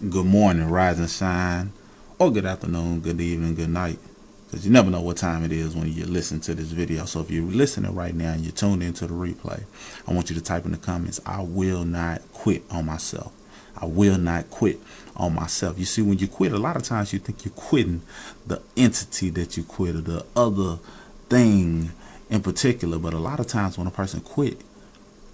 good morning, rise and shine, or good afternoon, good evening, good night. Because you never know what time it is when you listen to this video. So if you're listening right now and you're tuned into the replay, I want you to type in the comments, I will not quit on myself. I will not quit on myself. You see, when you quit, a lot of times you think you're quitting the entity that you quit or the other thing in particular. But a lot of times when a person quit,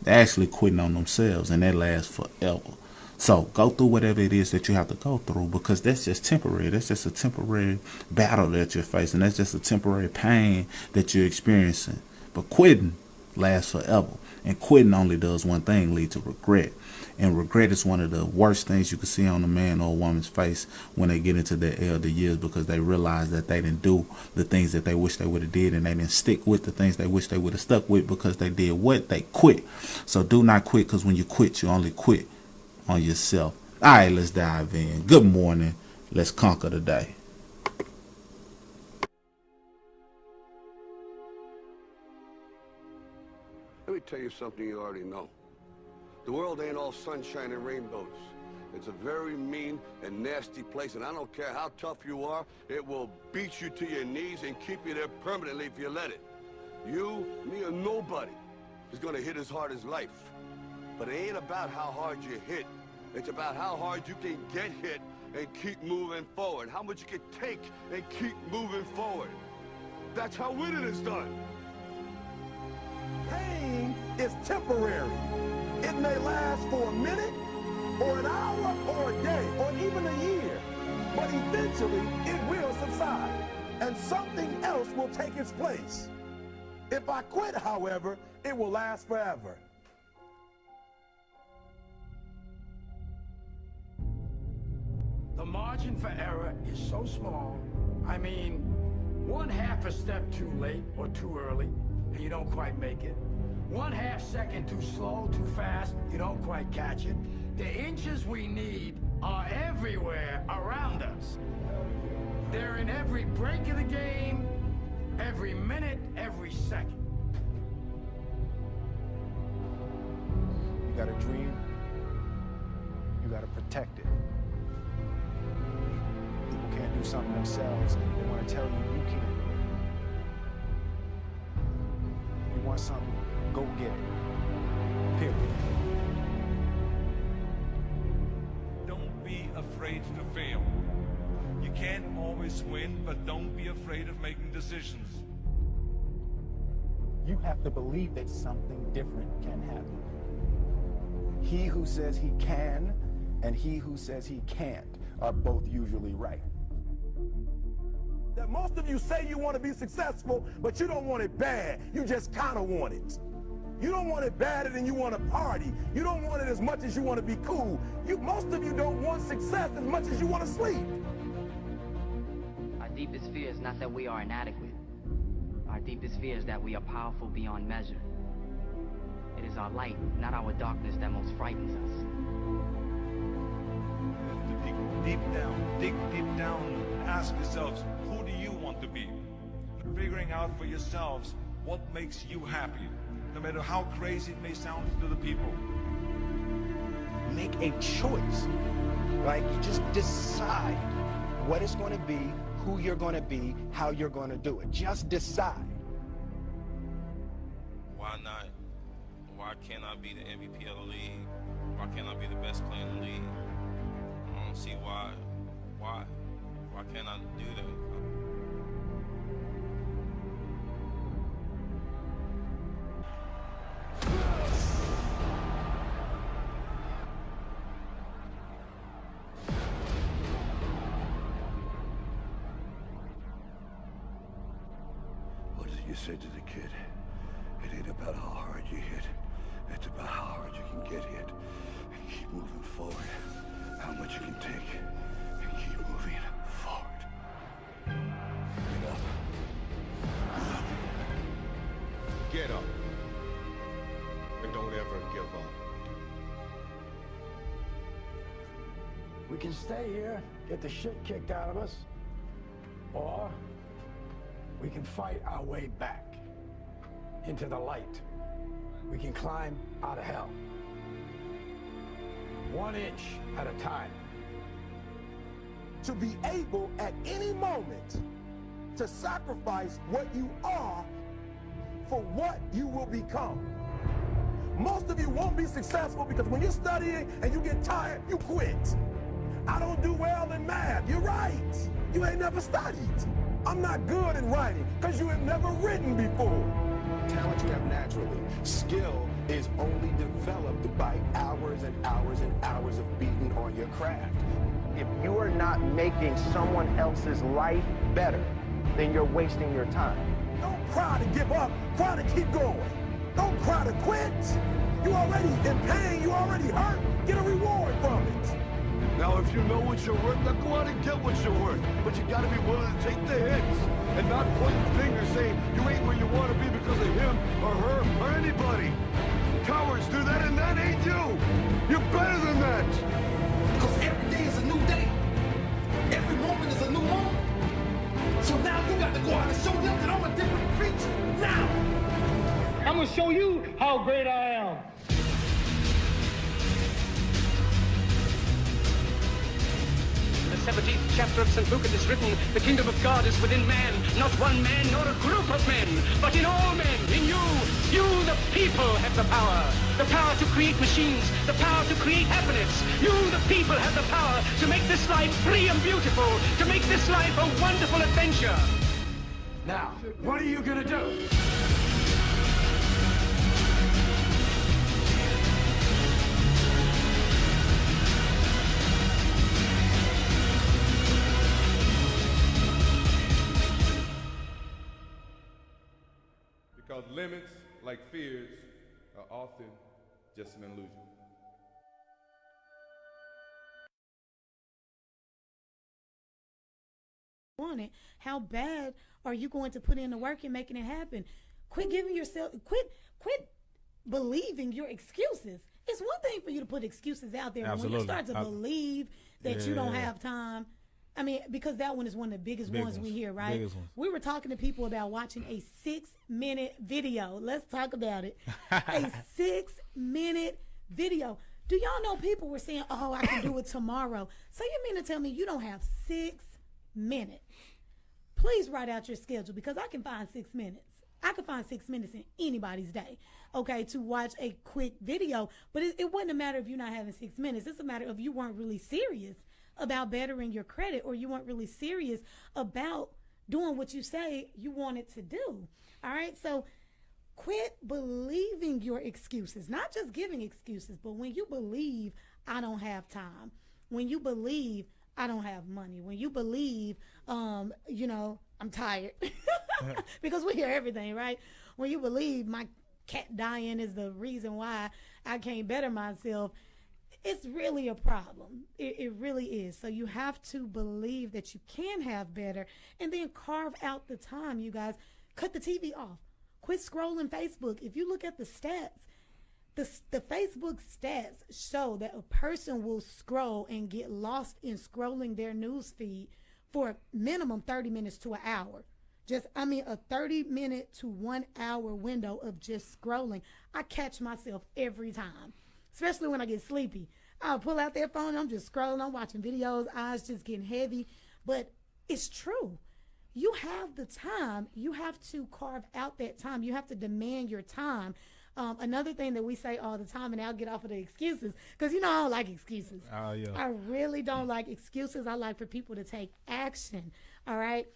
they're actually quitting on themselves, and that lasts forever. So go through whatever it is that you have to go through, because that's just temporary. That's just a temporary battle that you're facing. That's just a temporary pain that you're experiencing. But quitting lasts forever. And quitting only does one thing, lead to regret. And regret is one of the worst things you can see on a man or a woman's face when they get into their elder years, because they realize that they didn't do the things that they wish they would have did, and they didn't stick with the things they wish they would have stuck with because they did what? They quit. So do not quit, because when you quit, you only quit on yourself. All right, let's dive in. Good morning. Let's conquer the day. Let me tell you something you already know. The world ain't all sunshine and rainbows. It's a very mean and nasty place, and I don't care how tough you are, it will beat you to your knees and keep you there permanently if you let it. You, me, or nobody is gonna hit as hard as life. But it ain't about how hard you hit. It's about how hard you can get hit and keep moving forward. How much you can take and keep moving forward. That's how winning is done. Pain is temporary. It may last for a minute, or an hour, or a day, or even a year. But eventually, it will subside, and something else will take its place. If I quit, however, it will last forever. The margin for error is so small. I mean, one half a step too late or too early, and you don't quite make it. 1/2 second too slow, too fast, you don't quite catch it. The inches we need are everywhere around us. They're in every break of the game, every minute, every second. You got a dream, you got to protect it. People can't do something themselves. They want to tell you you can't do it. You want something, go get it. Period. Don't be afraid to fail. You can't always win, but don't be afraid of making decisions. You have to believe that something different can happen. He who says he can and he who says he can't are both usually right. That most of you say you want to be successful, but you don't want it bad. You just kind of want it. You don't want it badder than you want to party. You don't want it as much as you want to be cool. Most of you don't want success as much as you want to sleep. Our deepest fear is not that we are inadequate. Our deepest fear is that we are powerful beyond measure. It is our light, not our darkness, that most frightens us. Dig deep down, and ask yourselves, who do you want to be? Figuring out for yourselves what makes you happy, no matter how crazy it may sound to the people. Make a choice. Like, you just decide what it's going to be, who you're going to be, how you're going to do it. Just decide. Why not? Why can't I be the MVP of the league? Why can't I be the best player in the league? I don't see why. Why can't I do that? What did you say to the kid? It ain't about how hard you hit. It's about how hard you can get hit. And keep moving forward. How much you can take. And keep moving forward. Get up. Get up. And don't ever give up. We can stay here, get the shit kicked out of us, or we can fight our way back into the light. We can climb out of hell. 1 inch at a time. to be able at any moment to sacrifice what you are for what you will become. Most of you won't be successful because when you're studying and you get tired, you quit. I don't do well in math. You're right. You ain't never studied. I'm not good in writing because you have never written before. Talent you have naturally. Skill is only developed by hours and hours and hours of beating on your craft. If you are not making someone else's life better, then you're wasting your time. Don't cry to give up. Cry to keep going. Don't cry to quit. You already in pain. You already hurt. Get a reward from it. Now, if you know what you're worth, now go out and get what you're worth. But you gotta be willing to take the hits and not point fingers saying you ain't where you want to be because of him or her or anybody. Cowards do that, and that ain't you. You're better than that. Because every day is a new day. Every moment is a new moment. So now you got to go out and show them that I'm a different creature. Now, I'm going to show you how great I am. The 17th chapter of St. Luke it is written, the kingdom of God is within man, not one man nor a group of men, but in all men, in you. You, the people, have the power to create machines, the power to create happiness. You, the people, have the power to make this life free and beautiful, to make this life a wonderful adventure. Now, what are you gonna do? Because limits, like fears, are often just an illusion. Want it. How bad are you going to put in the work and making it happen? Quit giving yourself, quit believing your excuses. It's one thing for you to put excuses out there, but when you start to believe that you don't have time, I mean, because that one is one of the biggest ones we hear, right? We were talking to people about watching a 6-minute video. Let's talk about it. A 6-minute video. Do y'all know people were saying, oh, I can do it tomorrow? So you mean to tell me you don't have 6 minutes? Please write out your schedule because I can find 6 minutes. I can find 6 minutes in anybody's day, okay, to watch a quick video. But it wasn't a matter of you not having 6 minutes. It's a matter of you weren't really serious about bettering your credit, or you weren't really serious about doing what you say you wanted to do. All right, so quit believing your excuses, not just giving excuses, but when you believe I don't have time, when you believe I don't have money, when you believe, you know, I'm tired, because we hear everything, right? When you believe my cat dying is the reason why I can't better myself, it's really a problem. It really is. So you have to believe that you can have better, and then carve out the time, you guys. Cut the TV off. Quit scrolling Facebook. If you look at the stats, the Facebook stats show that a person will scroll and get lost in scrolling their news feed for minimum 30 minutes to an hour. A 30-minute to 1 hour window of just scrolling. I catch myself every time, especially when I get sleepy. I'll pull out that phone, I'm just scrolling, I'm watching videos, eyes just getting heavy. But it's true. You have the time. You have to carve out that time. You have to demand your time. Another thing that we say all the time, and I'll get off of the excuses, because you know I don't like excuses. Oh, yeah. I really don't like excuses. I like for people to take action, all right?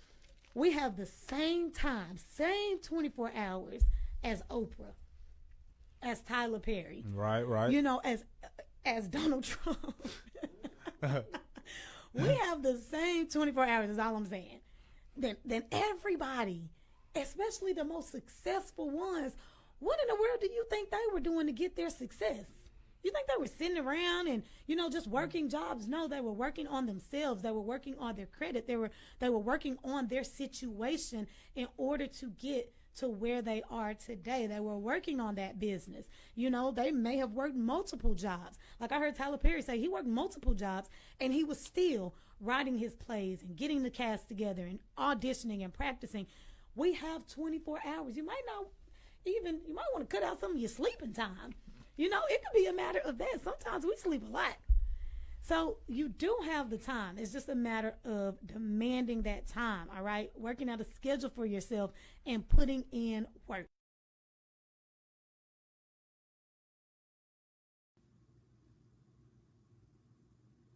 We have the same time, same 24 hours as Oprah, as Tyler Perry. Right. You know, as Donald Trump. We have the same 24 hours, is all I'm saying. Then everybody, especially the most successful ones, what in the world do you think they were doing to get their success? You think they were sitting around and, you know, just working jobs? No, they were working on themselves. They were working on their credit. They were working on their situation in order to get to where they are today. They were working on that business. You know, they may have worked multiple jobs. Like I heard Tyler Perry say he worked multiple jobs and he was still writing his plays and getting the cast together and auditioning and practicing. We have 24 hours. You might want to cut out some of your sleeping time. You know, it could be a matter of that. Sometimes we sleep a lot. So you do have the time. It's just a matter of demanding that time, all right? Working out a schedule for yourself and putting in work.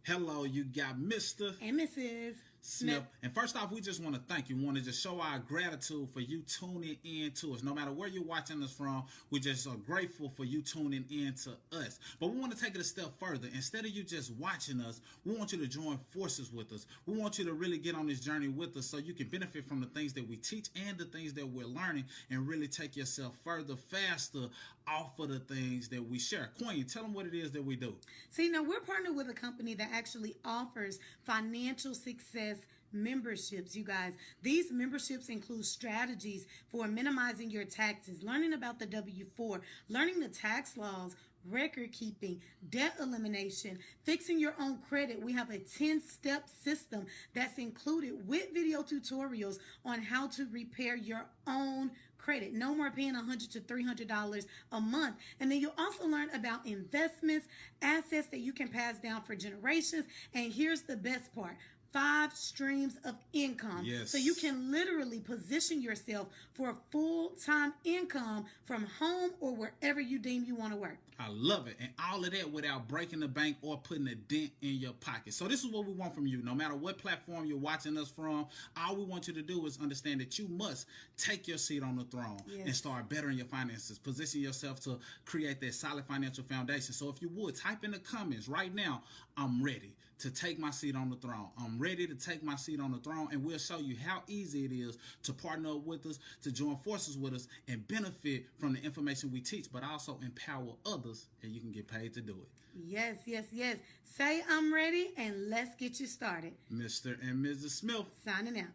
Hello, you got Mr. and Mrs. Smith. And first off, we just want to thank you. We want to just show our gratitude for you tuning in to us. No matter where you're watching us from, we just are grateful for you tuning in to us. But we want to take it a step further. Instead of you just watching us, we want you to join forces with us. We want you to really get on this journey with us so you can benefit from the things that we teach and the things that we're learning and really take yourself further, faster off of the things that we share. Queen, tell them what it is that we do. See, now we're partnered with a company that actually offers financial success memberships, you guys. These memberships include strategies for minimizing your taxes, learning about the W-4, learning the tax laws, record keeping, debt elimination, fixing your own credit. We have a 10-step system that's included with video tutorials on how to repair your own credit. No more paying $100 to $300 a month. And then you'll also learn about investments, assets that you can pass down for generations. And here's the best part: 5 streams of income. Yes. So you can literally position yourself for a full-time income from home or wherever you deem you want to work. I love it. And all of that without breaking the bank or putting a dent in your pocket. So this is what we want from you. No matter what platform you're watching us from, all we want you to do is understand that you must take your seat on the throne and start bettering your finances. Position yourself to create that solid financial foundation. So if you would, type in the comments right now, I'm ready to take my seat on the throne. I'm ready to take my seat on the throne, and we'll show you how easy it is to partner up with us, to join forces with us, and benefit from the information we teach, but also empower others, and you can get paid to do it. Yes, yes, yes. Say I'm ready, and let's get you started. Mr. and Mrs. Smith. Signing out.